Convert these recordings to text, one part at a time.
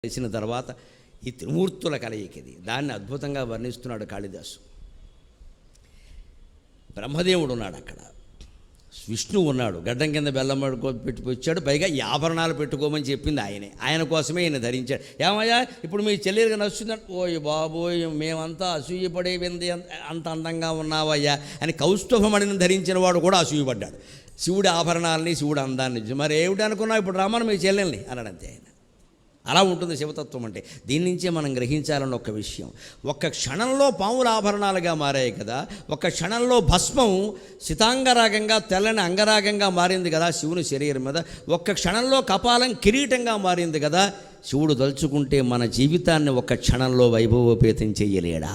చేసిన తర్వాత ఈ త్రిమూర్తుల కలయికది దాన్ని అద్భుతంగా వర్ణిస్తున్నాడు కాళిదాసు. బ్రహ్మదేవుడు ఉన్నాడు అక్కడ, విష్ణువు ఉన్నాడు, గడ్డం కింద బెల్లం పెట్టి వచ్చాడు, పైగా ఈ ఆభరణాలు పెట్టుకోమని చెప్పింది ఆయనే, ఆయన కోసమే ఈయన ధరించాడు. ఏమయ్యా ఇప్పుడు మీ చెల్లెలుగా నచ్చుతుందంటే, ఓయ్ బాబోయ్ మేమంతా అసూయపడే వింది అంత అందంగా ఉన్నావయ్యా అని కౌస్తుభమణిని ధరించిన వాడు కూడా అసూయపడ్డాడు. శివుడి ఆభరణాలని శివుడు అందాన్ని మరి ఏమిటి అనుకున్నావు, ఇప్పుడు రమ్మని మీ చెల్లెల్ని అన్నాడంతే ఆయన. అలా ఉంటుంది శివతత్వం అంటే. దీని నుంచే మనం గ్రహించాలన్న ఒక విషయం, ఒక్క క్షణంలో పాముల ఆభరణాలుగా మారాయి కదా, ఒక్క క్షణంలో భస్మం సితాంగరాగంగా తెల్లని అంగరాగంగా మారింది కదా శివుని శరీరం మీద, ఒక్క క్షణంలో కపాలం కిరీటంగా మారింది కదా. శివుడు తలుచుకుంటే మన జీవితాన్ని ఒక్క క్షణంలో వైభవోపేతం చేయలేడా?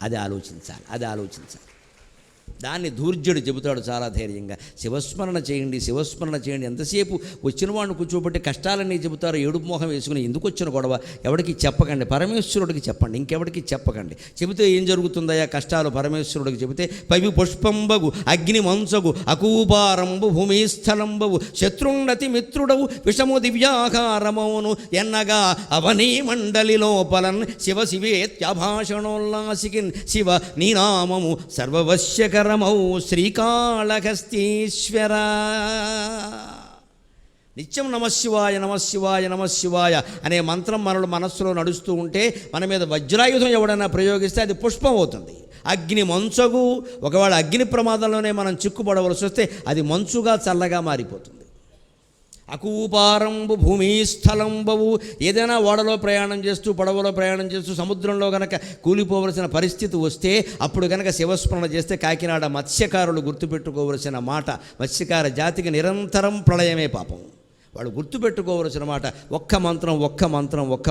అది ఆలోచించాలి. దాన్ని ధూర్జుడు చెబుతాడు చాలా ధైర్యంగా, శివస్మరణ చేయండి, శివస్మరణ చేయండి. ఎంతసేపు వచ్చిన వాడిని కూర్చోబెట్టి కష్టాలన్నీ చెబుతారు, ఏడుపు మోహం వేసుకుని ఎందుకు వచ్చిన గొడవ ఎవరికి చెప్పకండి, పరమేశ్వరుడికి చెప్పండి, ఇంకెవరికి చెప్పకండి. చెబితే ఏం జరుగుతుందయ్యా కష్టాలు? పరమేశ్వరుడికి చెబితే పవి పుష్పంబగు అగ్ని మంచగు అకూపారంబు భూమిస్థలంబవు శత్రుండతి మిత్రుడవు విషము దివ్యాకారమౌను ఎన్నగా అవనీ మండలి లోపలన్ శివ శివేత్యభాషణోల్లాసికిన్ శివ నీనామము సర్వవశ్యకర శ్రీకాళహస్తీశ్వర. నిత్యం నమశివాయ నమశివాయ నమశివాయ అనే మంత్రం మనస్సులో నడుస్తూ ఉంటే మన మీద వజ్రాయుధం ఎవడైనా ప్రయోగిస్తే అది పుష్పం అవుతుంది. అగ్ని మంచగు, ఒకవేళ అగ్ని ప్రమాదంలోనే మనం చిక్కుపడవలసి వస్తే అది మంచుగా చల్లగా మారిపోతుంది. అకూపారంబు భూమిస్థలంబవు, ఏదైనా ఓడలో ప్రయాణం చేస్తూ పడవలో ప్రయాణం చేస్తూ సముద్రంలో గనక కూలిపోవలసిన పరిస్థితి వస్తే అప్పుడు గనక శివస్మరణ చేస్తే కాకినాడ మత్స్యకారులు గుర్తుపెట్టుకోవలసిన మాట, మత్స్యకార జాతికి నిరంతరం ప్రళయమే పాపం. వాడు గుర్తుపెట్టుకోవలసిన మాట ఒక్క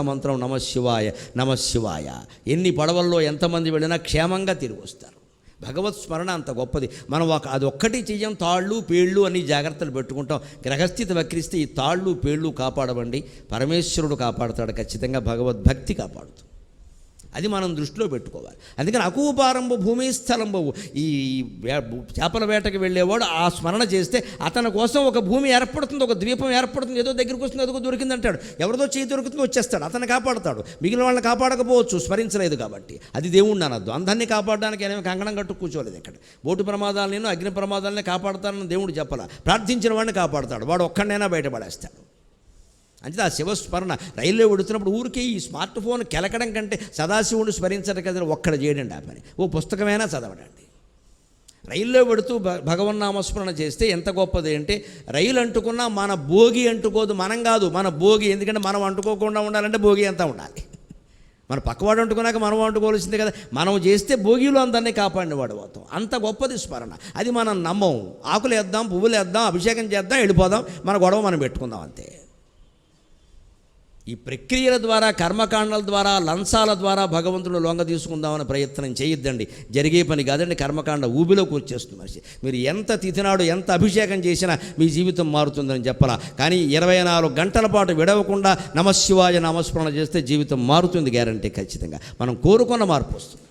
మంత్రం నమశివాయ నమశివాయ. ఎన్ని పడవల్లో ఎంతమంది వెళ్ళినా క్షేమంగా తిరిగి వస్తారు. భగవత్ స్మరణ అంత గొప్పది. మనం అది ఒక్కటి చెయ్యం, తాళ్ళు పేళ్ళు అని జాగ్రత్తలు పెట్టుకుంటాం. గ్రహస్థితి వక్రిస్తే ఈ తాళ్ళు పేళ్ళు కాపాడవండి, పరమేశ్వరుడు కాపాడుతాడు ఖచ్చితంగా, భగవద్భక్తి కాపాడుతుంది. అది మనం దృష్టిలో పెట్టుకోవాలి. అందుకని అకూపారంబు భూమిస్థలంబవు, ఈ చేపల వేటకి వెళ్ళేవాడు ఆ స్మరణ చేస్తే అతని కోసం ఒక భూమి ఏర్పడుతుంది, ఒక ద్వీపం ఏర్పడుతుంది. ఏదో దగ్గరికి వస్తుంది, అదిగో దొరికింది అంటాడు, ఎవరిదో చేయి దొరుకుతుందో వచ్చేస్తాడు, అతన్ని కాపాడుతాడు. మిగిలిన వాళ్ళని కాపాడకపోవచ్చు, స్మరించలేదు కాబట్టి. అది దేవుణ్ణి అనద్దు. అందరినీ కాపాడడానికి ఏమీ కంకణం కట్టు కూర్చోలేదు ఇక్కడ. బోటు ప్రమాదాలను అగ్ని ప్రమాదాలని కాపాడుతానని దేవుడు చెప్పాల, ప్రార్థించిన వాడిని కాపాడుతాడు, వాడు ఒక్కడైనా బయటపడేస్తాడు. అంటే ఆ శివస్మరణ. రైల్లో వెడుతున్నప్పుడు ఊరికే ఈ స్మార్ట్ ఫోన్ కెలకడం కంటే సదాశివుని స్మరించడం కదా ఒక్కడ చేయడండి ఆ పని. ఓ పుస్తకమైనా చదవడండి. రైల్లో పెడుతూ భగవన్నామస్మరణ చేస్తే ఎంత గొప్పది అంటే, రైలు అంటుకున్నా మన భోగి అంటుకోదు, మనం కాదు మన భోగి. ఎందుకంటే మనం అంటుకోకుండా ఉండాలంటే భోగి అంతా ఉండాలి. మన పక్కవాడు అంటుకున్నాక మనం అంటుకోవాల్సిందే కదా. మనం చేస్తే భోగిలో అందరినీ కాపాడినవాడు అవుతాం. అంత గొప్పది స్మరణ. అది మనం నమ్మం. ఆకులు వేద్దాం, పువ్వులు వేద్దాం, అభిషేకం చేద్దాం, వెళ్ళిపోదాం, మన గొడవ మనం పెట్టుకుందాం అంతే. ఈ ప్రక్రియల ద్వారా, కర్మకాండాల ద్వారా, లంచాల ద్వారా భగవంతుడు లొంగ తీసుకుందామని ప్రయత్నం చేయొద్దండి. జరిగే పని కాదండి. కర్మకాండ ఊబిలో కూర్చేస్తుంది మనిషి. మీరు ఎంత తిథినాడు ఎంత అభిషేకం చేసినా మీ జీవితం మారుతుందని చెప్పాలా. కానీ 24 గంటల పాటు విడవకుండా నమశివాయ నామస్మరణ చేస్తే జీవితం మారుతుంది, గ్యారంటీ ఖచ్చితంగా. మనం కోరుకున్న మార్పు వస్తుంది.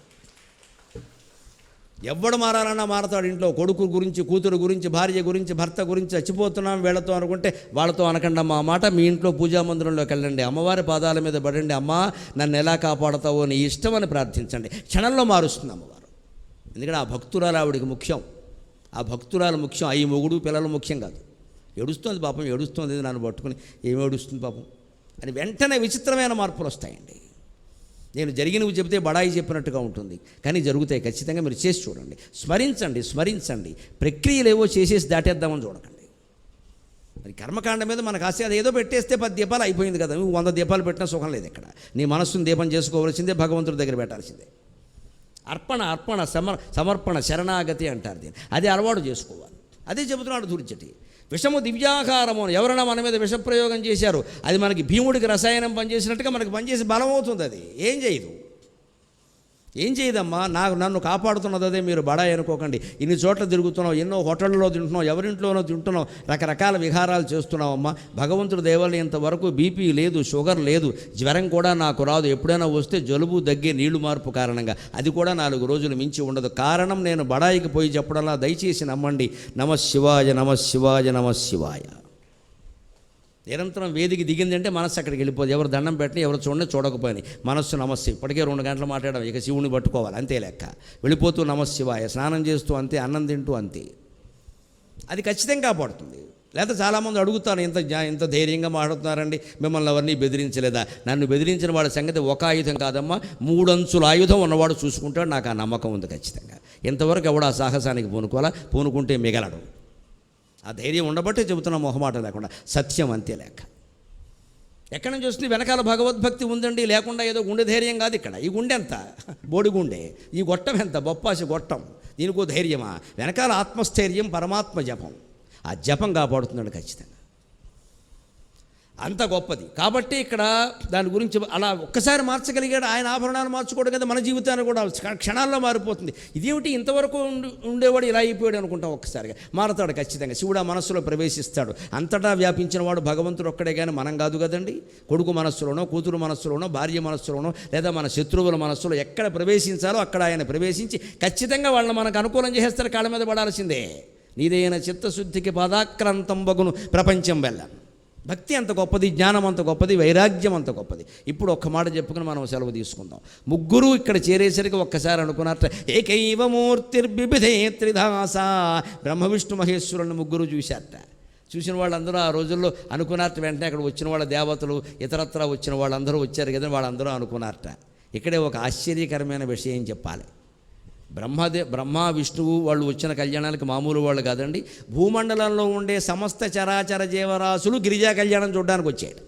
ఎవడు మారాలన్నా మారతాడు. ఇంట్లో కొడుకు గురించి, కూతురు గురించి, భార్య గురించి, భర్త గురించి చచ్చిపోతున్నాం వీళ్ళతో అనుకుంటే వాళ్ళతో అనకండి అమ్మ మాట. మీ ఇంట్లో పూజా మందిరంలోకి వెళ్ళండి, అమ్మవారి పాదాల మీద పడండి, అమ్మ నన్ను ఎలా కాపాడతావో నీ ఇష్టం అని ప్రార్థించండి. క్షణంలో మారుస్తుంది అమ్మవారు. ఎందుకంటే ఆ భక్తురాలు ఆవిడికి ముఖ్యం. ఆ భక్తురాలు ముఖ్యం, ఈ మొగుడు పిల్లలు ముఖ్యం కాదు. ఏడుస్తుంది పాపం, ఏడుస్తుంది నన్ను పట్టుకుని, ఏమి ఏడుస్తుంది పాపం అని వెంటనే విచిత్రమైన మార్పులు వస్తాయండి. నేను జరిగినవి చెబితే బడాయి చెప్పినట్టుగా ఉంటుంది, కానీ జరుగుతాయి ఖచ్చితంగా. మీరు చేసి చూడండి, స్మరించండి. ప్రక్రియలు ఏవో చేసేసి దాటేద్దామని చూడకండి. మరి కర్మకాండ మీద మనకు ఆశ, అది ఏదో పెట్టేస్తే 10 దీపాలు అయిపోయింది కదా. నువ్వు 100 దీపాలు పెట్టినా సుఖం లేదు ఇక్కడ. నీ మనస్సును దీపం చేసుకోవాల్సిందే, భగవంతుడి దగ్గర పెట్టాల్సిందే. అర్పణ సమర్పణ శరణాగతి అంటారు దీన్ని. అది అలవాటు చేసుకోవాలి. అదే చెబుతున్నాడు ధూర్జటి. విషము దివ్యాకారము. ఎవరైనా మన మీద విషప్రయోగం చేశారు, అది మనకి భీముడికి రసాయనం పనిచేసినట్టుగా మనకి పనిచేసి బలం అవుతుంది. అది ఏం చేయదమ్మా. నన్ను కాపాడుతున్నది అదే. మీరు బడాయి అనుకోకండి. ఇన్ని చోట్ల తిరుగుతున్నాం, ఎన్నో హోటళ్ళలో తింటున్నాం, ఎవరింట్లోనో తింటున్నాం, రకరకాల విహారాలు చేస్తున్నామమ్మా. భగవంతుడు దేవాలయం ఇంతవరకు బీపీ లేదు, షుగర్ లేదు, జ్వరం కూడా నాకు రాదు. ఎప్పుడైనా వస్తే జలుబు దగ్గే నీళ్లు మార్పు కారణంగా, అది కూడా 4 రోజులు మించి ఉండదు. కారణం నేను బడాయికి పోయి చెప్పడంలా దయచేసి నమ్మండి. నమశివాయ నమశివాయ నమశివాయ. నిరంతరం వేదికి దిగిందంటే మనస్సు అక్కడికి వెళ్ళిపోదు. ఎవరు దండం పెట్టిన, ఎవరు చూడండి, చూడకపోయినాయి, మనస్సు నమస్తే. ఇప్పటికే 2 గంటలు మాట్లాడడం, ఇక శివుని పట్టుకోవాలి అంతే లెక్క. వెళ్ళిపోతూ నమశివాయ, స్నానం చేస్తూ అంతే, అన్నం తింటూ అంతే. అది ఖచ్చితంగా కాపాడుతుంది. లేకపోతే చాలామంది అడుగుతాను, ఇంత ధైర్యంగా మాట్లాడుతున్నారండి, మిమ్మల్ని ఎవరిని బెదిరించలేదా? నన్ను బెదిరించిన వాడి సంగతి ఒక ఆయుధం కాదమ్మా, 3 అంచుల ఆయుధం ఉన్నవాడు చూసుకుంటాడు. నాకు ఆ నమ్మకం ఉంది ఖచ్చితంగా. ఇంతవరకు ఎవడు ఆ సాహసానికి పూనుకుంటే మిగలడు. ఆ ధైర్యం ఉండబట్టే చెబుతున్నా, మొహమాట లేకుండా, సత్యం అంతే లెక్క. ఎక్కడి నుంచి వస్తుంది? వెనకాల భగవద్భక్తి ఉందండి, లేకుండా ఏదో గుండె ధైర్యం కాదు. ఇక్కడ ఈ గుండె ఎంత బోడిగుండె, ఈ గొట్టం ఎంత బొప్పాసి గొట్టం, దీనికో ధైర్యమా? వెనకాల ఆత్మస్థైర్యం, పరమాత్మ జపం. ఆ జపం కాపాడుతున్నాడు ఖచ్చితంగా, అంత గొప్పది. కాబట్టి ఇక్కడ దాని గురించి అలా ఒక్కసారి మార్చగలిగాడు. ఆయన ఆభరణాలు మార్చుకోవడం కదా, మన జీవితాన్ని కూడా క్షణాల్లో మారిపోతుంది. ఇదేమిటి ఇంతవరకు ఉండేవాడు ఇలా అయిపోయాడు అనుకుంటాం, ఒక్కసారిగా మారతాడు ఖచ్చితంగా. శివుడు ఆ మనస్సులో ప్రవేశిస్తాడు. అంతటా వ్యాపించిన వాడు భగవంతుడు ఒక్కడే, కానీ మనం కాదు కదండి. కొడుకు మనస్సులోనో, కూతురు మనస్సులోనో, భార్య మనస్సులోనో, లేదా మన శత్రువుల మనస్సులో ఎక్కడ ప్రవేశించాలో అక్కడ ఆయన ప్రవేశించి ఖచ్చితంగా వాళ్ళని మనకు అనుకూలం చేసేస్తారు. కాళ్ళ మీద పడాల్సిందే. నీదైన చిత్తశుద్ధికి పాదాక్రాంతం బగును ప్రపంచం వెళ్ళ. భక్తి అంత గొప్పది, జ్ఞానం అంత గొప్పది, వైరాగ్యం అంత గొప్పది. ఇప్పుడు ఒక్క మాట చెప్పుకుని మనం సెలవు తీసుకుందాం. ముగ్గురు ఇక్కడ చేరేసరికి ఒక్కసారి అనుకున్నట్ట, ఏకైవ మూర్తిర్బిభిధే త్రిధాస. బ్రహ్మ విష్ణు మహేశ్వరుని ముగ్గురు చూశారట. చూసిన వాళ్ళందరూ ఆ రోజుల్లో అనుకున్నారట. వెంటనే అక్కడ వచ్చిన వాళ్ళ దేవతలు, ఇతరత్రా వచ్చిన వాళ్ళందరూ వచ్చారు కదా, వాళ్ళందరూ అనుకున్నారట. ఇక్కడే ఒక ఆశ్చర్యకరమైన విషయం చెప్పాలి. బ్రహ్మ విష్ణువు వాళ్ళు వచ్చిన కళ్యాణానికి మామూలు వాళ్ళు కాదండి. భూమండలంలో ఉండే సమస్త చరాచర జీవరాశులు గిరిజా కళ్యాణం చూడడానికి వచ్చాడు.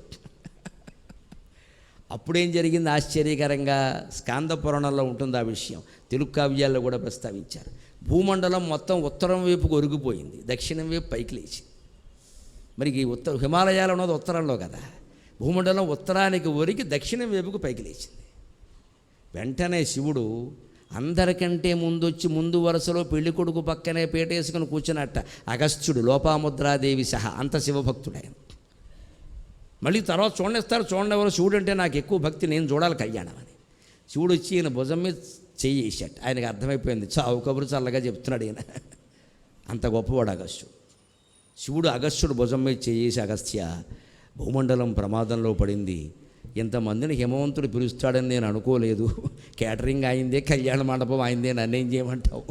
అప్పుడేం జరిగింది ఆశ్చర్యకరంగా? స్కాంద పురాణంలో ఉంటుంది ఆ విషయం, తెలుగు కావ్యాల్లో కూడా ప్రస్తావించారు. భూమండలం మొత్తం ఉత్తరం వైపుకు ఒరిగిపోయింది, దక్షిణం వైపు పైకి లేచి. మరి ఈ హిమాలయాలు ఉన్నది ఉత్తరంలో కదా, భూమండలం ఉత్తరానికి ఒరిగి దక్షిణం వైపుకు పైకి లేచింది. వెంటనే శివుడు అందరికంటే ముందు వరుసలో పెళ్లి కొడుకు పక్కనే పేటేసుకుని కూర్చున్నట్ట. అగస్త్యుడు, లోపాముద్రాదేవి సహా అంత శివభక్తుడాయన. మళ్ళీ తర్వాత చూడండి ఎవరు శివుడు అంటే నాకు ఎక్కువ భక్తి, నేను చూడాలి కళ్యాణం అని. శివుడు వచ్చి ఈయన భుజం మీద చెయ్యేసాట. ఆయనకు అర్థమైపోయింది, చావు కబురు చల్లగా చెప్తున్నాడు ఈయన. అంత గొప్పవాడు అగస్త్యుడు. శివుడు అగస్త్యుడు భుజం మీద చెయ్యేసి, అగస్త్య, భూమండలం ప్రమాదంలో పడింది, ఇంతమందిని హిమవంతుడు పిలుస్తాడని నేను అనుకోలేదు. క్యాటరింగ్ అయిందే, కళ్యాణ మండపం అయిందే, నన్నేం చేయమంటావు?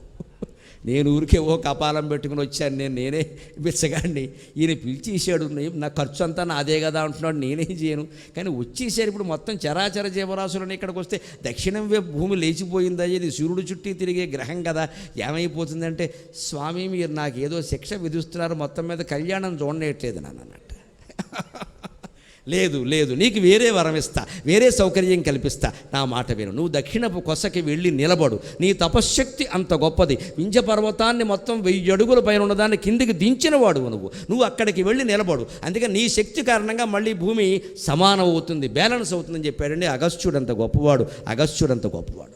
నేను ఊరికే కపాలం పెట్టుకుని వచ్చాను, నేనే బిచ్చగాడిని. ఈయన పిలిచేసాడు, నా ఖర్చు అంతా నాదే కదా అంటున్నాడు, నేనేం చేయను. కానీ వచ్చేసారు. ఇప్పుడు మొత్తం చరాచర జీవరాశులని ఇక్కడికి వస్తే దక్షిణం వైపు భూమి లేచిపోయిందా? ఇది సూర్యుడు చుట్టూ తిరిగే గ్రహం కదా, ఏమైపోతుందంటే, స్వామి మీరు నాకు ఏదో శిక్ష విధిస్తున్నారు, మొత్తం మీద కళ్యాణం చూడనేయట్లేదు నన్ను అన్నట్టు. లేదు, నీకు వేరే వరం ఇస్తా, వేరే సౌకర్యం కల్పిస్తా, నా మాట విను. నువ్వు దక్షిణపు కొసకి వెళ్ళి నిలబడు. నీ తపశ్శక్తి అంత గొప్పది. వింధ్య పర్వతాన్ని మొత్తం 1000 అడుగుల పైన ఉన్నదాన్ని కిందికి దించిన వాడు నువ్వు అక్కడికి వెళ్ళి నిలబడు. అందుకని నీ శక్తి కారణంగా మళ్ళీ భూమి సమానం అవుతుంది, బ్యాలెన్స్ అవుతుందని చెప్పాడండి. అగస్త్యుడంత గొప్పవాడు.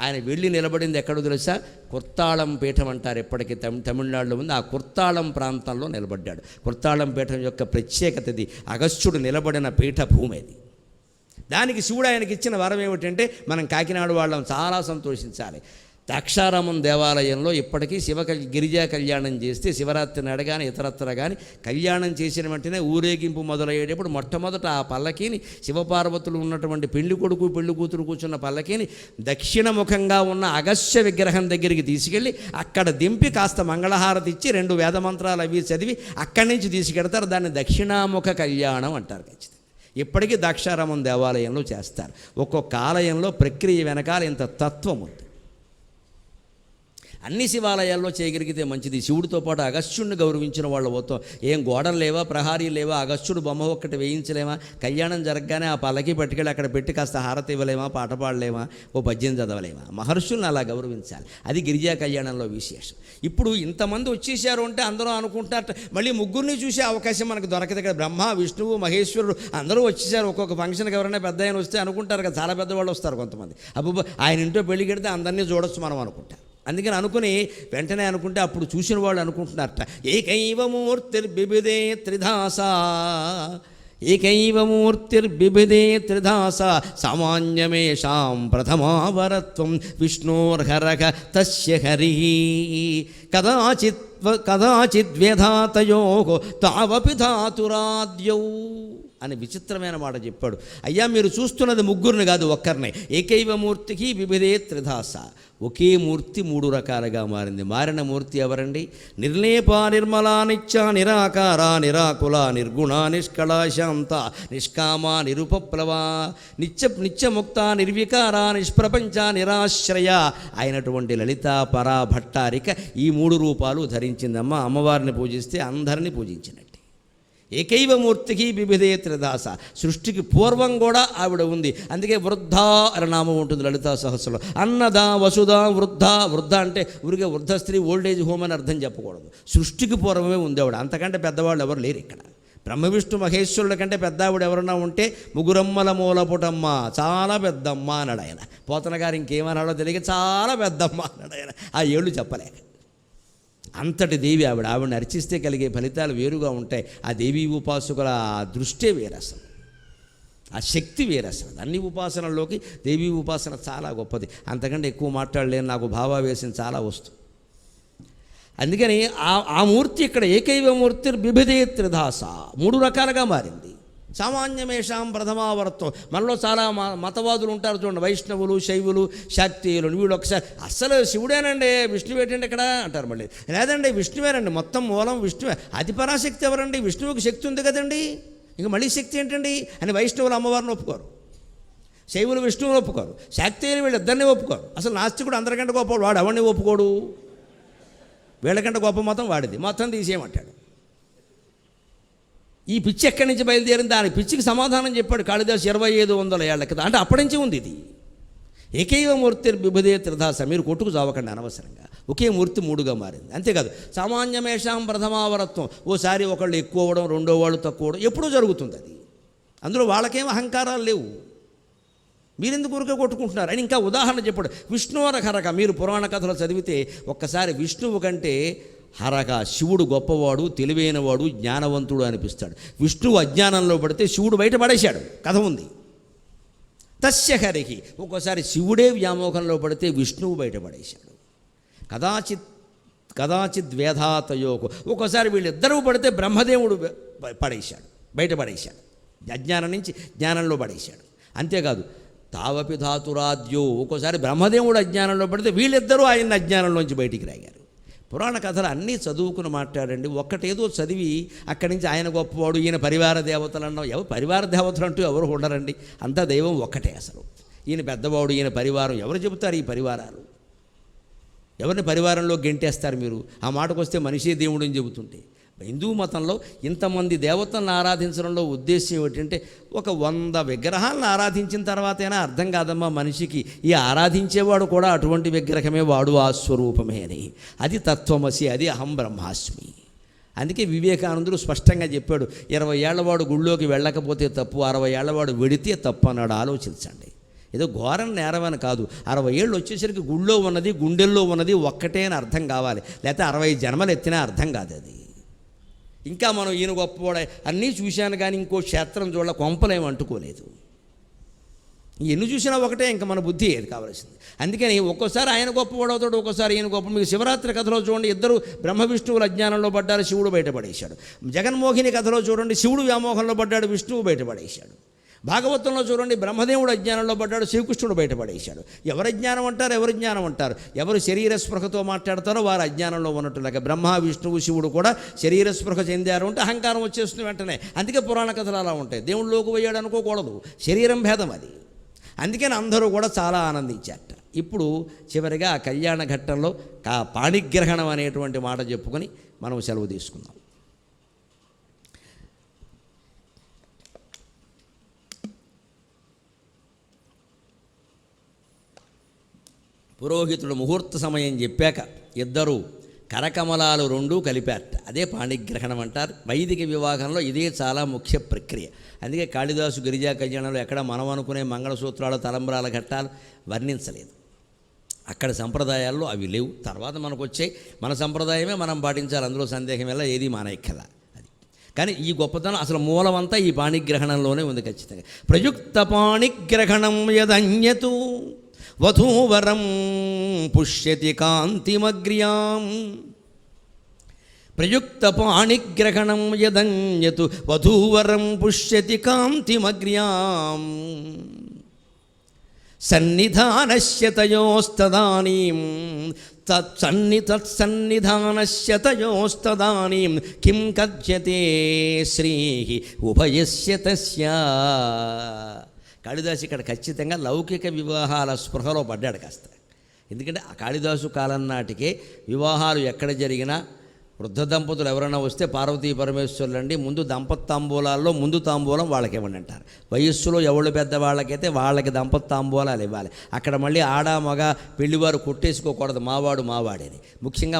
ఆయన వెళ్ళి నిలబడింది ఎక్కడో తెలుసా? కుర్తాళం పీఠం అంటారు, ఎప్పటికీ తమిళనాడులో ఉంది. ఆ కుర్తాళం ప్రాంతంలో నిలబడ్డాడు. కుర్తాళం పీఠం యొక్క ప్రత్యేకతది, అగస్త్యుడు నిలబడిన పీఠ భూమి అది. దానికి శివుడు ఆయనకి ఇచ్చిన వరం ఏమిటంటే, మనం కాకినాడ వాళ్ళం చాలా సంతోషించాలి. ద్రాక్షారామం దేవాలయంలో ఇప్పటికీ గిరిజా కళ్యాణం చేస్తే, శివరాత్రి నాడు కానీ ఇతరత్ర కానీ కళ్యాణం చేసిన వెంటనే ఊరేగింపు మొదలయ్యేటప్పుడు మొట్టమొదట ఆ పల్లకీని, శివపార్వతులు ఉన్నటువంటి పెళ్లి కొడుకు పెళ్లి కూతురు కూర్చున్న పల్లకీని దక్షిణముఖంగా ఉన్న అగస్త్య విగ్రహం దగ్గరికి తీసుకెళ్ళి అక్కడ దింపి కాస్త మంగళహారతి ఇచ్చి 2 వేదమంత్రాలు అవి చదివి అక్కడి నుంచి తీసుకెడతారు. దాన్ని దక్షిణాముఖ కళ్యాణం అంటారు. ఖచ్చితంగా ఇప్పటికీ ద్రాక్షారామం దేవాలయంలో చేస్తారు. ఒక్కొక్క ఆలయంలో ప్రక్రియ వెనకాల ఇంత తత్వం ఉంది. అన్ని శివాలయాల్లో చేయగలిగితే మంచిది. శివుడితో పాటు అగస్త్యుడిని గౌరవించిన వాళ్ళు పోతాం. ఏం గోడలు లేవా, ప్రహారీ లేవా, అగస్త్యుడు బొమ్మ ఒక్కటి వేయించలేమా? కళ్యాణం జరగగానే ఆ పల్లకి పట్టుకెళ్ళి అక్కడ పెట్టి కాస్త హారతి ఇవ్వలేమా, పాట పాడలేమా, ఓ పద్యం చదవలేమా? మహర్షుల్ని అలా గౌరవించాలి. అది గిరిజా కళ్యాణంలో విశేషం. ఇప్పుడు ఇంతమంది వచ్చేసారు అంటే అందరూ అనుకుంటారు మళ్ళీ ముగ్గురిని చూసే అవకాశం మనకు దొరకదు కదా. బ్రహ్మ విష్ణువు మహేశ్వరుడు అందరూ వచ్చేసారు. ఒక్కొక్క ఫంక్షన్కి ఎవరైనా పెద్ద ఆయన వస్తే అనుకుంటారు కదా, చాలా పెద్దవాళ్ళు వస్తారు కొంతమంది. అబ్బో ఆయన ఇంట్లో పెళ్లి కడితే అందరినీ చూడొచ్చు మనం అనుకుంటారు. అందుకని అనుకుని వెంటనే అనుకుంటే అప్పుడు చూసిన వాళ్ళు అనుకుంటున్నారట, ఏకైవ మూర్తిర్బిభిదే త్రిధాస సామాన్యమేషాం ప్రథమావరత్వం విష్ణోర్హరక తస్య హరి కదాచిత్ కదాచిద్వ్యధాతయో తావపి ధాతురాద్యౌ అని విచిత్రమైన మాట చెప్పాడు. అయ్యా మీరు చూస్తున్నది ముగ్గురిని కాదు, ఒక్కరినే. ఏకైవ మూర్తికి వివిధే త్రిధాస. ఒకే మూర్తి మూడు రకాలుగా మారింది. మారిన మూర్తి ఎవరండి? నిర్లేప నిర్మలా నిత్య నిరాకార నిరాకుల నిర్గుణ నిష్కళ శాంత నిష్కామ నిరుపప్లవ నిత్యముక్త నిర్వికార నిష్ప్రపంచ నిరాశ్రయ అయినటువంటి లలిత పరా భట్టారిక ఈ మూడు రూపాలు ధరించిందమ్మ. అమ్మవారిని పూజిస్తే అందరినీ పూజించినట్టు. ఏకైవ మూర్తికి వివిధే త్రిదాస. సృష్టికి పూర్వం కూడా ఆవిడ ఉంది. అందుకే వృద్ధ అనే నామం ఉంటుంది లలితా సహస్రంలో. అన్నద వసుధ వృద్ధ. వృద్ధ అంటే ఊరికే వృద్ధ స్త్రీ, ఓల్డేజ్ హోమ్ అని అర్థం చెప్పకూడదు. సృష్టికి పూర్వమే ఉంది ఆవిడ. అంతకంటే పెద్దవాళ్ళు ఎవరు లేరు ఇక్కడ. బ్రహ్మ విష్ణు మహేశ్వరుల కంటే పెద్ద ఆవిడ ఎవరన్నా ఉంటే ముగురమ్మల మూలపుటమ్మ, చాలా పెద్దమ్మ అన్నాడు ఆయన. పోతన గారు ఇంకేమన్నాడో తెలియక చాలా పెద్దమ్మ అన్నాడు ఆయన. ఆ ఏళ్ళు చెప్పలేక. అంతటి దేవి ఆవిడ. ఆవిడని అర్చిస్తే కలిగే ఫలితాలు వేరుగా ఉంటాయి. ఆ దేవీ ఉపాసకుల దృష్టే వేరు అసలు, ఆ శక్తి వేరు అసలు. అన్ని ఉపాసనల్లోకి దేవీ ఉపాసన చాలా గొప్పది. అంతకంటే ఎక్కువ మాట్లాడలేను, నాకు భావావేశం చాలా వస్తుంది. అందుకని ఆ మూర్తి ఇక్కడ ఏకైవ మూర్తి బిభిదే త్రిధాస, మూడు రకాలుగా మారింది. సామాన్యమేషాం ప్రథమావర్తం. మనలో చాలా మతవాదులు ఉంటారు చూడండి, వైష్ణవులు, శైవులు, శాక్తీయులు. వీళ్ళు ఒకసారి అస్సలు శివుడేనండి, విష్ణువు ఏంటండి ఇక్కడ అంటారు. మళ్ళీ లేదండి విష్ణువేనండి, మొత్తం మూలం విష్ణువే. అతి పరాశక్తి ఎవరండి? విష్ణువుకి శక్తి ఉంది కదండి, ఇంకా మళ్ళీ శక్తి ఏంటండి అని వైష్ణవులు అమ్మవారిని ఒప్పుకోరు, శైవులు విష్ణువుని ఒప్పుకోరు, శాక్తీయులు వీళ్ళిద్దరినీ ఒప్పుకోరు. అసలు నాస్తికుడు అందరికంటే గొప్పవాడు, వాడు ఎవరిని ఒప్పుకోడు. వీళ్ళకంటే గొప్ప మతం వాడిది, మొత్తం తీసేయమంటాడు. ఈ పిచ్చి ఎక్కడి నుంచి బయలుదేరింది? దాని పిచ్చికి సమాధానం చెప్పాడు కాళిదాసు 2500 ఏళ్ల క్రితం. అంటే అప్పటి నుంచి ఉంది ఇది. ఏకైవ మూర్తి బిభదే త్రిధాస. మీరు కొట్టుకు చావకండి అనవసరంగా. ఒకే మూర్తి మూడుగా మారింది. అంతేకాదు సామాన్యమేషాం ప్రథమావరత్వం. ఓసారి ఒకళ్ళు ఎక్కువ అవ్వడం, రెండో వాళ్ళు తక్కువ అవ్వడం ఎప్పుడూ జరుగుతుంది. అది అందులో వాళ్ళకేం అహంకారాలు లేవు. మీరెందుకు ఊరికే కొట్టుకుంటున్నారు అని ఇంకా ఉదాహరణ చెప్పాడు. విష్ణువరహరక. మీరు పురాణ కథలు చదివితే ఒక్కసారి విష్ణువు కంటే హరక శివుడు గొప్పవాడు, తెలివైనవాడు, జ్ఞానవంతుడు అనిపిస్తాడు. విష్ణువు అజ్ఞానంలో పడితే శివుడు బయట పడేశాడు, కథ ఉంది. తస్య హరికి. ఒక్కోసారి శివుడే వ్యామోహంలో పడితే విష్ణువు బయటపడేశాడు. కదాచిత్ వేధాతయోకు. ఒక్కోసారి వీళ్ళిద్దరూ పడితే బ్రహ్మదేవుడు పడేశాడు, బయటపడేశాడు. అజ్ఞానం నుంచి జ్ఞానంలో పడేశాడు. అంతేకాదు తావపి ధాతురాద్యో. ఒక్కోసారి బ్రహ్మదేవుడు అజ్ఞానంలో పడితే వీళ్ళిద్దరూ ఆయన అజ్ఞానంలోంచి బయటికి రాగారు. పురాణ కథలు అన్నీ చదువుకుని మాట్లాడండి. ఒక్కటేదో చదివి అక్కడి నుంచి ఆయన గొప్పవాడు, ఈయన పరివార దేవతలు అన్నావు. ఎవరు పరివార దేవతలు అంటూ ఎవరు ఉండరండి, అంతా దైవం ఒక్కటే అసలు. ఈయన పెద్దవాడు, ఈయన పరివారం. ఎవరు చెబుతారు ఈ పరివారాలు? ఎవరిని పరివారంలో గెంటేస్తారు మీరు? ఆ మాటకు వస్తే మనిషే దేవుడు అని చెబుతుంటే. హిందూ మతంలో ఇంతమంది దేవతలను ఆరాధించడంలో ఉద్దేశం ఏమిటంటే, ఒక 100 విగ్రహాలను ఆరాధించిన తర్వాతైనా అర్థం కాదమ్మా మనిషికి, ఈ ఆరాధించేవాడు కూడా అటువంటి విగ్రహమే, వాడు ఆ స్వరూపమే అని. అది తత్వమసి, అది అహం బ్రహ్మాస్మి. అందుకే వివేకానందుడు స్పష్టంగా చెప్పాడు, 20 ఏళ్లవాడు గుళ్ళోకి వెళ్ళకపోతే తప్పు, 60 ఏళ్లవాడు వెడితే తప్పు అన్నాడు. ఆలోచించండి. ఏదో ఘోరం నేరమని కాదు. 60 ఏళ్ళు వచ్చేసరికి గుళ్ళో ఉన్నది, గుండెల్లో ఉన్నది ఒక్కటే అని అర్థం కావాలి. లేకపోతే 60 జన్మలు ఎత్తినా అర్థం కాదు అది. ఇంకా మనం ఈయన గొప్పవాడు అన్నీ చూశాను కానీ ఇంకో క్షేత్రం చూడాల, కొంపలేం అంటుకోలేదు. ఎన్ని చూసినా ఒకటే, ఇంకా మన బుద్ధి ఏది కావాల్సింది. అందుకని ఒక్కోసారి ఆయన గొప్పవాడు అవుతాడు, ఒక్కోసారి ఈయన గొప్ప. మీకు శివరాత్రి కథలో చూడండి, ఇద్దరు బ్రహ్మ విష్ణువుల అజ్ఞానంలో పడ్డారు, శివుడు బయటపడేశాడు. జగన్మోహిని కథలో చూడండి, శివుడు వ్యామోహంలో పడ్డాడు, విష్ణువు బయటపడేశాడు. భాగవతంలో చూడండి, బ్రహ్మదేవుడు అజ్ఞానంలో పడ్డాడు, శ్రీకృష్ణుడు బయటపడేశాడు. ఎవరి జ్ఞానం అంటారు, ఎవరి జ్ఞానం అంటారు? ఎవరు శరీర స్పృహతో మాట్లాడతారో వారు అజ్ఞానంలో ఉన్నట్టులాగా బ్రహ్మ విష్ణువు శివుడు కూడా శరీర స్పృహ చెందారు అంటే అహంకారం వచ్చేస్తుంది వెంటనే. అందుకే పురాణ కథలు అలా ఉంటాయి. దేవుళ్ళలోకి పోయాడు అనుకోకూడదు, శరీరం భేదం అది. అందుకని అందరూ కూడా చాలా ఆనందించారట. ఇప్పుడు చివరిగా ఆ కళ్యాణ ఘట్టంలో పాణిగ్రహణం అనేటువంటి మాట చెప్పుకొని మనం సెలవు తీసుకుందాం. పురోహితుడు ముహూర్త సమయం చెప్పాక ఇద్దరు కరకమలాలు 2 కలిపారట. అదే పాణిగ్రహణం అంటారు. వైదిక వివాహంలో ఇదే చాలా ముఖ్య ప్రక్రియ. అందుకే కాళిదాసు గిరిజా కళ్యాణంలో ఎక్కడ మనం అనుకునే మంగళసూత్రాలు, తలంబ్రాల ఘట్టాలు వర్ణించలేదు. అక్కడ సంప్రదాయాల్లో అవి లేవు. తర్వాత మనకు వచ్చాయి. మన సంప్రదాయమే మనం పాటించాలి, అందులో సందేహం వల్ల ఏది మానేక్కల. అది కానీ ఈ గొప్పతనం అసలు మూలమంతా ఈ పాణిగ్రహణంలోనే ఉంది ఖచ్చితంగా. ప్రయుక్త పాణిగ్రహణం యదన్యతు వధూవరం పుష్యతి కాంతిమగ్ర్యాం. ప్రయుక్త పాణిగ్రహణం యదన్యతు వధూవరం పుష్యతి కాంతిమగ్ర్యాం సన్నిధానస్య తయోస్తదానీం తత్సన్నిధానస్య తయోస్తదానీం కిం కథ్యతే శ్రీ ఉభయస్య తస్య. కాళిదాసు ఇక్కడ ఖచ్చితంగా లౌకిక వివాహాల స్పృహలో పడ్డాడు కాస్త. ఎందుకంటే ఆ కాళిదాసు కాలం నాటికే వివాహాలు ఎక్కడ జరిగినా వృద్ధ దంపతులు ఎవరైనా వస్తే పార్వతీ పరమేశ్వరులండి ముందు తాంబూలాల్లో ముందు తాంబూలం వాళ్ళకి ఇవ్వండి అంటారు. వయస్సులో ఎవళ్ళు పెద్దవాళ్ళకైతే వాళ్ళకి తాంబూలాలు ఇవ్వాలి. అక్కడ మళ్ళీ ఆడ మగ పెళ్లివారు కొట్టేసుకోకూడదు, మావాడు మావాడేది. ముఖ్యంగా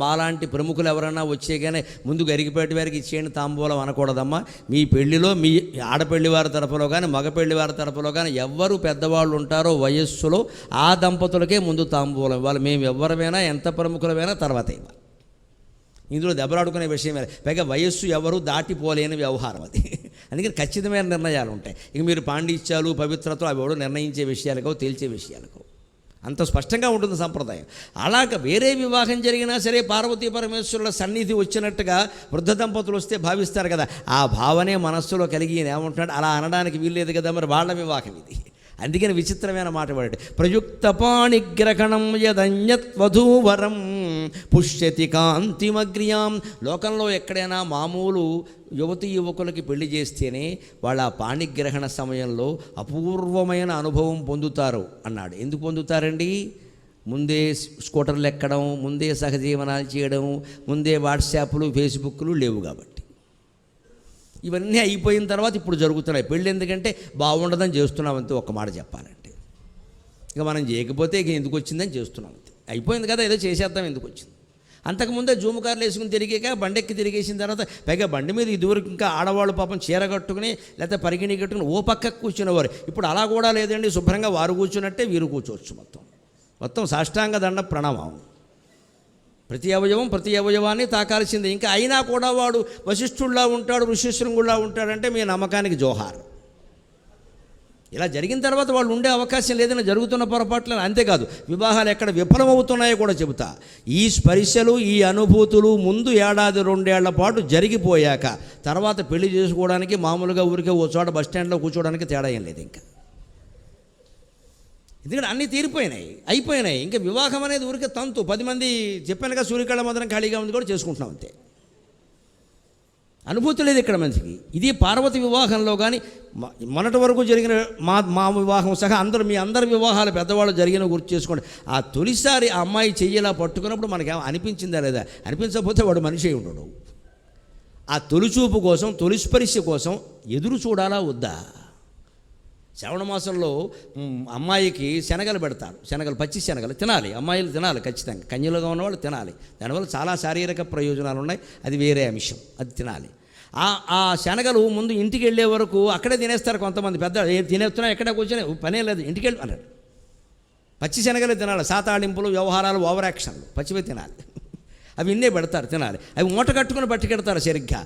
మాలాంటి ప్రముఖులు ఎవరైనా వచ్చే కానీ ముందు గరిగిపేట వారికి ఇచ్చేయండి తాంబూలం అనకూడదమ్మా. మీ పెళ్లిలో మీ ఆడపెళ్లివారి తరపులో కానీ మగ పెళ్లివారి తరపులో కానీ ఎవరు పెద్దవాళ్ళు ఉంటారో వయస్సులో ఆ దంపతులకే ముందు తాంబూలం ఇవ్వాలి. మేము ఎవరమైనా ఎంత ప్రముఖులమైనా తర్వాత ఇవ్వాలి. ఇందులో దెబ్బలాడుకునే విషయం పైగా వయస్సు ఎవరు దాటిపోలేని వ్యవహారం అది. అందుకని ఖచ్చితమైన నిర్ణయాలు ఉంటాయి. ఇక మీరు పాండిత్యాలు పవిత్రతలు అవి ఎవడో నిర్ణయించే విషయాలకో తేల్చే విషయాలకో అంత స్పష్టంగా ఉంటుంది సంప్రదాయం. అలాగ వేరే వివాహం జరిగినా సరే పార్వతీ పరమేశ్వరుల సన్నిధి వచ్చినట్టుగా వృద్ధ దంపతులు వస్తే భావిస్తారు కదా. ఆ భావనే మనస్సులో కలిగి ఏమంటున్నాడు, అలా అనడానికి వీల్లేదు కదా, మరి వాళ్ళ వివాహం ఇది. అందుకని విచిత్రమైన మాట పడే ప్రయుక్త పాణిగ్రహణం యదన్యత్వధూవరం పుష్యతి కాంతిమగ్ర్యాం. లోకంలో ఎక్కడైనా మామూలు యువతీ యువకులకి పెళ్లి చేస్తేనే వాళ్ళ పాణిగ్రహణ సమయంలో అపూర్వమైన అనుభవం పొందుతారు అన్నాడు. ఎందుకు పొందుతారండి? ముందే స్కూటర్లు ఎక్కడం, ముందే సహజీవనాలు చేయడం, ముందే వాట్సాప్లు ఫేస్బుక్లు లేవు కాబట్టి. ఇవన్నీ అయిపోయిన తర్వాత ఇప్పుడు జరుగుతున్నాయి పెళ్ళి. ఎందుకంటే బాగుండదని చేస్తున్నాం అంతే, ఒక్క మాట చెప్పాలంటే. ఇక మనం చేయకపోతే ఇక ఎందుకు వచ్చిందని చేస్తున్నాం అంతే. అయిపోయింది కదా, ఏదో చేసేద్దాం, ఎందుకు వచ్చింది. అంతకుముందే జూము కార్లు వేసుకుని తిరిగాక బండెక్కి తిరిగేసిన తర్వాత పైగా బండి మీద ఇదివరకు ఇంకా ఆడవాళ్ళు పాపం చీర కట్టుకుని లేకపోతే పరిగిణి కట్టుకుని ఓ పక్కకు కూర్చునేవారు. ఇప్పుడు అలా కూడా లేదండి, శుభ్రంగా వారు కూర్చున్నట్టే వీరు కూర్చోవచ్చు. మొత్తం సాష్టాంగ దండ ప్రణామం. ప్రతి అవయవాన్ని తాకాల్సిందే. ఇంకా అయినా కూడా వాడు వశిష్ఠుల్లా ఉంటాడు, ఋషిశృంగుల్లా ఉంటాడంటే మీ నమ్మకానికి జోహార్. ఇలా జరిగిన తర్వాత వాళ్ళు ఉండే అవకాశం లేదని జరుగుతున్న పొరపాట్లను. అంతేకాదు వివాహాలు ఎక్కడ విఫలమవుతున్నాయో కూడా చెబుతా. ఈ స్పర్శలు ఈ అనుభూతులు ముందు ఏడాది 2 ఏళ్ల పాటు జరిగిపోయాక తర్వాత పెళ్లి చేసుకోవడానికి మామూలుగా ఊరికే ఓ చోట బస్టాండ్లో కూర్చోవడానికి తేడా ఏం లేదు. ఇంకా ఎందుకంటే అన్నీ తీరిపోయినాయి, అయిపోయినాయి. ఇంకా వివాహం అనేది ఊరికే తంతు. 10 మంది చెప్పానుగా సూర్యకళ మాత్రం ఖాళీగా ఉంది కూడా చేసుకుంటున్నాం అంతే. అనుభూతి లేదు ఇక్కడ మనిషికి. ఇది పార్వతి వివాహంలో కానీ మొన్నటి వరకు జరిగిన మా వివాహం సహా మీ అందరి వివాహాలు పెద్దవాళ్ళు జరిగిన గుర్తు చేసుకోండి. ఆ తొలిసారి ఆ అమ్మాయి చెయ్యేలా పట్టుకున్నప్పుడు మనకి అనిపించిందా లేదా? అనిపించకపోతే వాడు మనిషి అయి ఉండడు. ఆ తొలిచూపు కోసం, తొలిస్పరిశ కోసం ఎదురు చూడాలా వద్దా? శ్రావణ మాసంలో అమ్మాయికి శనగలు పెడతారు. పచ్చి శనగలు తినాలి, అమ్మాయిలు తినాలి ఖచ్చితంగా. కన్యలుగా ఉన్నవాళ్ళు తినాలి. దానివల్ల చాలా శారీరక ప్రయోజనాలు ఉన్నాయి, అది వేరే అంశం, అది తినాలి. ఆ శనగలు ముందు ఇంటికి వెళ్ళే వరకు అక్కడే తినేస్తారు కొంతమంది. పెద్ద తినేస్తున్నా ఎక్కడ కూర్చొని పనే లేదు, ఇంటికి వెళ్ళి అన్నాడు. పచ్చి శనగలు తినాలి. సాతాళింపులు, వ్యవహారాలు, ఓవర్ యాక్షన్లు పచ్చివే తినాలి. అవి ఇన్నే పెడతారు, తినాలి. అవి మూట కట్టుకుని పట్టుకెడతారు సరిగ్గా.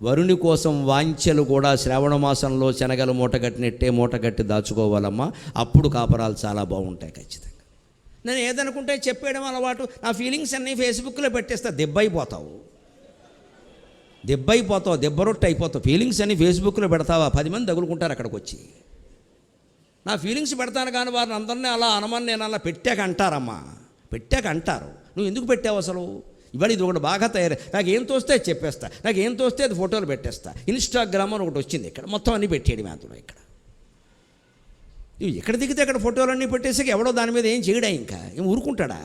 వరుని కోసం వాంఛలు కూడా శ్రావణ మాసంలో శనగలు మూట కట్టి దాచుకోవాలమ్మా. అప్పుడు కాపరాలు చాలా బాగుంటాయి ఖచ్చితంగా. నేను ఏదనుకుంటే చెప్పేయడం అలవాటు. నా ఫీలింగ్స్ అన్నీ ఫేస్బుక్లో పెట్టేస్తా. దెబ్బైపోతావు, దెబ్బరొట్టు అయిపోతావు. ఫీలింగ్స్ అన్నీ ఫేస్బుక్లో పెడతావా? 10 మంది తగులుకుంటారు అక్కడికి వచ్చి. నా ఫీలింగ్స్ పెడతాను కానీ వారిని అందరినీ అలా అనమని నేను అలా పెట్టాక అంటారమ్మా. అంటారు. నువ్వు ఎందుకు పెట్టావు అసలు? ఇవాళ ఇది ఒకటి బాగా తయారై నాకు ఏం తోస్తే అది చెప్పేస్తా, నాకు ఏం తోస్తే అది ఫోటోలు పెట్టేస్తా. ఇన్స్టాగ్రామ్ అని ఒకటి వచ్చింది, ఇక్కడ మొత్తం అన్నీ పెట్టేయడం అందులో. ఇక్కడ ఎక్కడ దిగితే అక్కడ ఫోటోలన్నీ పెట్టేసాక ఎవడో దాని మీద ఏం చేయడా? ఇంకా ఏం ఊరుకుంటాడా?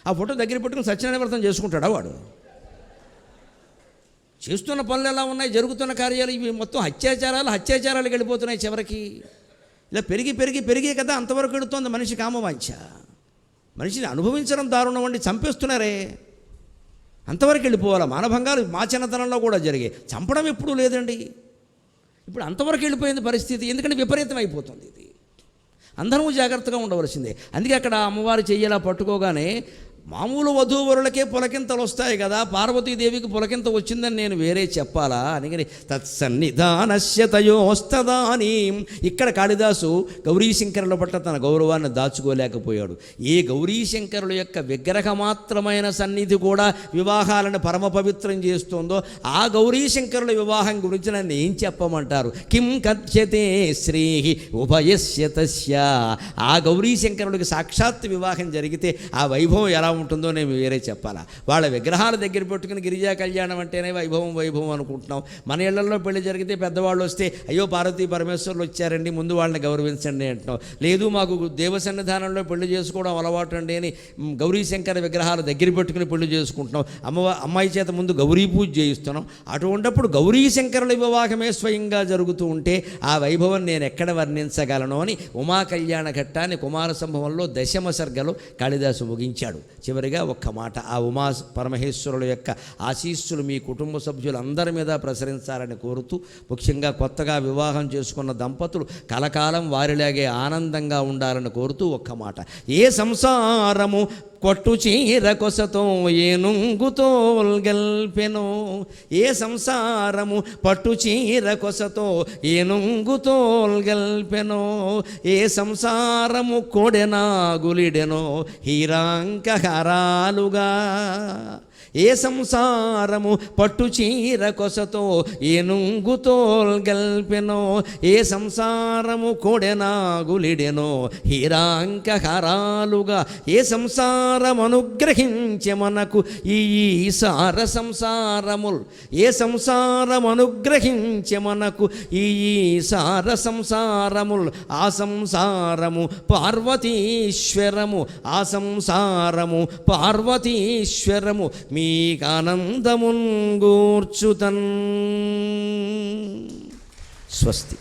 ఆ ఫోటో దగ్గర పెట్టుకుని సత్యనారాయణ వ్రతం చేసుకుంటాడా వాడు? చేస్తున్న పనులు ఎలా ఉన్నాయి, జరుగుతున్న కార్యాలు ఇవి మొత్తం హత్యాచారాలకు వెళ్ళిపోతున్నాయి చివరికి. ఇలా పెరిగి కదా అంతవరకు వెళుతోంది మనిషి కామవాంఛ. మనిషిని అనుభవించడం దారుణం వండి చంపేస్తున్నారే, అంతవరకు వెళ్ళిపోవాలి. మానభంగాలు మా చిన్నతనంలో కూడా జరిగాయి, చంపడం ఎప్పుడూ లేదండి. ఇప్పుడు అంతవరకు వెళ్ళిపోయింది పరిస్థితి. ఎందుకంటే విపరీతం అయిపోతుంది ఇది. అందరూ జాగ్రత్తగా ఉండవలసిందే. అందుకే అక్కడ అమ్మవారు చెయ్యేలా పట్టుకోగానే మామూలు వధూవరులకే పులకింతలు వస్తాయి కదా, పార్వతీదేవికి పులకింత వచ్చిందని నేను వేరే చెప్పాలా అని తత్సన్నిధానస్య తయోస్తదానీం. ఇక్కడ కాళిదాసు గౌరీశంకరుల పట్ల తన గౌరవాన్ని దాచుకోలేకపోయాడు. ఏ గౌరీశంకరుల యొక్క విగ్రహమాత్రమైన సన్నిధి కూడా వివాహాలను పరమ పవిత్రం చేస్తుందో ఆ గౌరీశంకరుల వివాహం గురించి నన్ను ఏం చెప్పమంటారు? కిం కథ్యతే శ్రీ ఉభయస్య తస్య. ఆ గౌరీశంకరుడికి సాక్షాత్ వివాహం జరిగితే ఆ వైభవం ఎలా ఉంటుందో నేను వేరే చెప్పాలా? వాళ్ళ విగ్రహాల దగ్గర పెట్టుకుని గిరిజా కళ్యాణం అంటేనే వైభవం వైభవం అనుకుంటున్నాం. మన ఇళ్లలో పెళ్లి జరిగితే పెద్దవాళ్ళు వస్తే అయ్యో పార్వతీ పరమేశ్వరులు వచ్చారండి ముందు వాళ్ళని గౌరవించండి అంటున్నాం. లేదు మాకు దేవసన్నిధానంలో పెళ్లి చేసుకోవడం అలవాటు అండి అని గౌరీశంకర విగ్రహాల దగ్గర పెట్టుకుని పెళ్లి చేసుకుంటున్నాం. అమ్మాయి చేత ముందు గౌరీ పూజ చేయిస్తున్నాం. అటువంటిప్పుడు గౌరీశంకరుల వివాహమే స్వయంగా జరుగుతూ ఉంటే ఆ వైభవం నేను ఎక్కడ వర్ణించగలను అని ఉమా కళ్యాణ ఘట్టాన్ని కుమార సంభవంలో దశమ సర్గలో కాళిదాసు ముగించాడు. చివరిగా ఒక్క మాట, ఆ ఉమా పరమహేశ్వరుల యొక్క ఆశీస్సులు మీ కుటుంబ సభ్యులందరి మీద ప్రసరించాలని కోరుతూ, ముఖ్యంగా కొత్తగా వివాహం చేసుకున్న దంపతులు కలకాలం వారిలాగే ఆనందంగా ఉండాలని కోరుతూ ఒక్క మాట. ఏ సంసారము కొట్టు చీర కొసతో ఏనుంగుతో గెల్పెనో, ఏ సంసారము పట్టు చీర కొసతో ఏనుంగుతో గెల్పెనో, ఏ సంసారము కొడెనా గులిడెనో హీరాంక హరాలుగా. ఏ సంసారము పట్టు చీర కొసతో ఏనుంగుతో గల్పెనో, ఏ సంసారము కొడెనా గులిడెనో హీరాంక హరాలుగా. ఏ సంసారం అనుగ్రహించే మనకు ఈ సార సంసారముల్, ఏ సంసారం అనుగ్రహించే మనకు ఈ సార సంసారముల్. ఆ సంసారము పార్వతీశ్వరము, ఆ సంసారము పార్వతీశ్వరము మీకానందమున్ గూర్చుతన్. స్వస్తి.